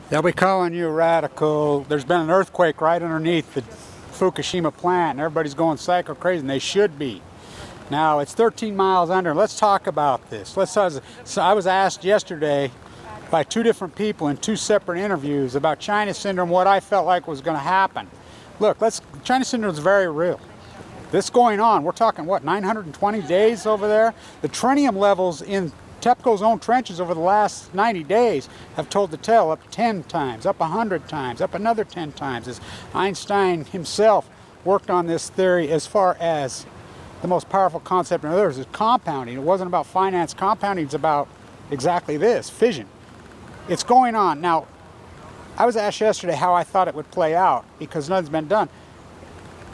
They'll be calling you radical. There's been an earthquake right underneath the Fukushima plant, and everybody's going psycho crazy, and they should be. Now, it's 13 miles under. Let's talk about this. So I was asked yesterday by two different people in two separate interviews about China syndrome, what I felt like was going to happen. Look, China syndrome is very real. This going on, we're talking, what, 920 days over there? The tritium levels in TEPCO's own trenches over the last 90 days have told the tale, up 10 times, up 100 times, up another 10 times. As Einstein himself worked on this theory, as far as the most powerful concept in others is compounding. It wasn't about finance. Compounding is about exactly this, fission. It's going on. Now, I was asked yesterday how I thought it would play out because nothing's been done.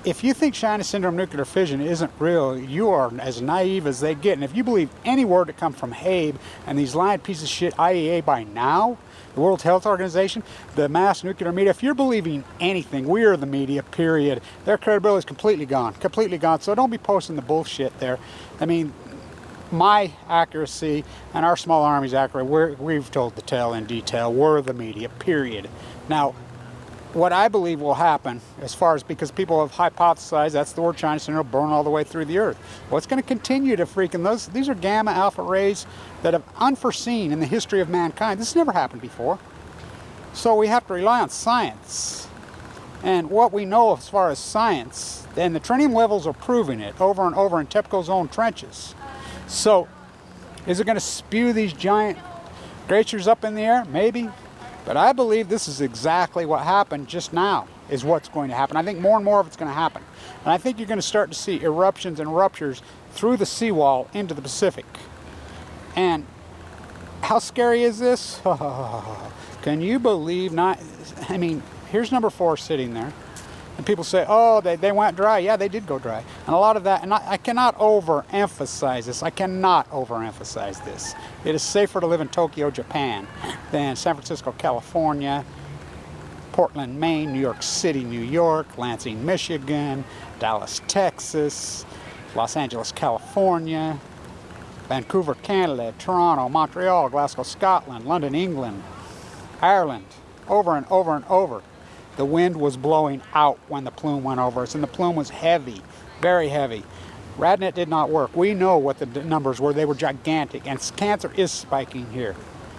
If you think China syndrome nuclear fission isn't real, you are as naive as they get. And if you believe any word that comes from Habe and these lying pieces of shit IAEA by now, the World Health Organization, the mass nuclear media, if you're believing anything, we are the media, period. Their credibility is completely gone, completely gone. So don't be posting the bullshit there. I mean, my accuracy and our small army's accuracy, we've told the tale in detail. We're the media, period. Now, what I believe will happen, as far as, because people have hypothesized, that's the word China syndrome, burn all the way through the earth. Well, it's going to continue to freaking, these are gamma alpha rays that have unforeseen in the history of mankind. This has never happened before. So we have to rely on science. And what we know as far as science, and the tritium levels are proving it over and over in TEPCO's own trenches. So, is it going to spew these giant glaciers up in the air? Maybe. But I believe this is exactly what happened just now, is what's going to happen. I think more and more of it's going to happen. And I think you're going to start to see eruptions and ruptures through the seawall into the Pacific. And how scary is this? Can you believe I mean, here's number 4 sitting there. And people say, oh, they went dry. Yeah, they did go dry. And a lot of that, and I cannot overemphasize this. I cannot overemphasize this. It is safer to live in Tokyo, Japan than San Francisco, California, Portland, Maine, New York City, New York, Lansing, Michigan, Dallas, Texas, Los Angeles, California, Vancouver, Canada, Toronto, Montreal, Glasgow, Scotland, London, England, Ireland, over and over and over. The wind was blowing out when the plume went over us, and the plume was heavy, very heavy. Radnet did not work. We know what the numbers were. They were gigantic, and cancer is spiking here.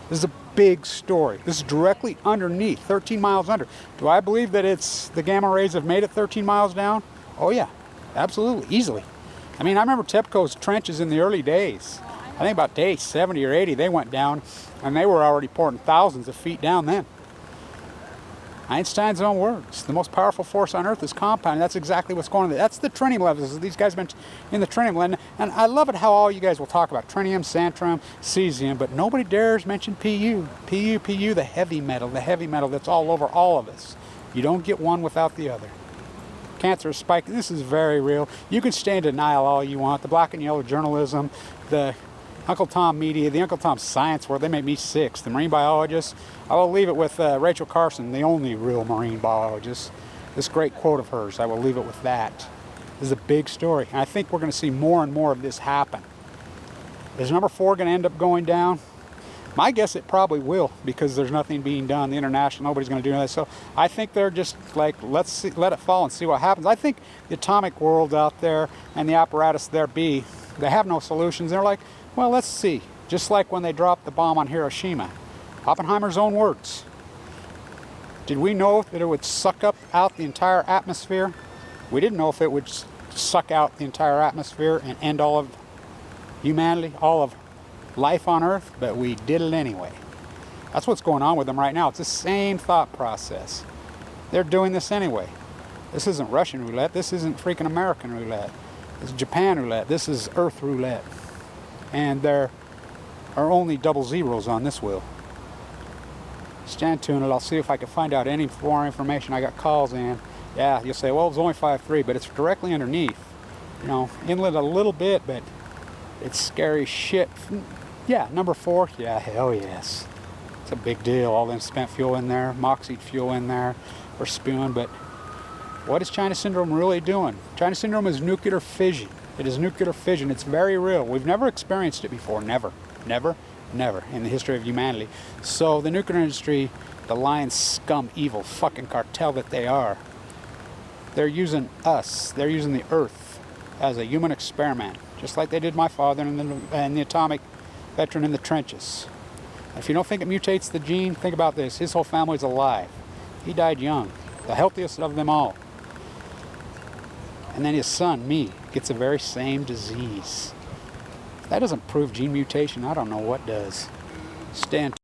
This is a big story. This is directly underneath, 13 miles under. Do I believe that it's the gamma rays have made it 13 miles down? Oh yeah, absolutely, easily. I mean, I remember TEPCO's trenches in the early days. I think about day 70 or 80, they went down, and they were already pouring thousands of feet down then. Einstein's own words. The most powerful force on Earth is compounding. That's exactly what's going on. That's the tritium levels. These guys have been in the tritium level. And I love it how all you guys will talk about tritium, xantrum, cesium, but nobody dares mention Pu. Pu, the heavy metal that's all over all of us. You don't get one without the other. Cancer is spiking. This is very real. You can stay in denial all you want. The black and yellow journalism, the Uncle Tom media, the Uncle Tom science world, they make me sick. The marine biologists, I will leave it with Rachel Carson, the only real marine biologist. This great quote of hers, I will leave it with that. This is a big story. And I think we're going to see more and more of this happen. Is number 4 going to end up going down? My guess it probably will, because there's nothing being done. The international, nobody's going to do that. So I think they're just like, let it fall and see what happens. I think the atomic world out there and the apparatus there be, they have no solutions. They're like, well, let's see. Just like when they dropped the bomb on Hiroshima. Oppenheimer's own words. Did we know that it would suck out the entire atmosphere? We didn't know if it would suck out the entire atmosphere and end all of humanity, all of life on Earth, but we did it anyway. That's what's going on with them right now. It's the same thought process. They're doing this anyway. This isn't Russian roulette. This isn't freaking American roulette. It's Japan roulette. This is Earth roulette. And there are only double zeros on this wheel. Stand tuned, and I'll see if I can find out any more information. I got calls in. Yeah, you'll say, well, it's only 5.3, but it's directly underneath. You know, inlet a little bit, but it's scary shit. Yeah, number 4, yeah, hell yes. It's a big deal. All them spent fuel in there, moxied fuel in there, we're spewing. But what is China syndrome really doing? China syndrome is nuclear fission. It is nuclear fission. It's very real. We've never experienced it before. Never, never, never in the history of humanity. So the nuclear industry The lion scum, evil fucking cartel that they are. They're using us. They're using the earth as a human experiment, just like they did my father and the atomic veteran in the trenches. If you don't think it mutates the gene, think about this. His whole family's alive. He died young, the healthiest of them all. And then his son, me, gets the very same disease. If that doesn't prove gene mutation, I don't know what does. Stand.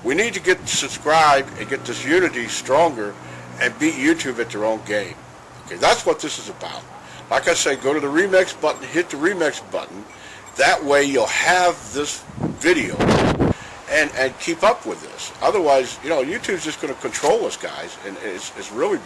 We need to get subscribed and get this unity stronger and beat YouTube at their own game. Okay, that's what this is about. Like I say, go to the remix button, hit the remix button. That way you'll have this video and keep up with this. Otherwise, you know, YouTube's just going to control us, guys, and it's really bad.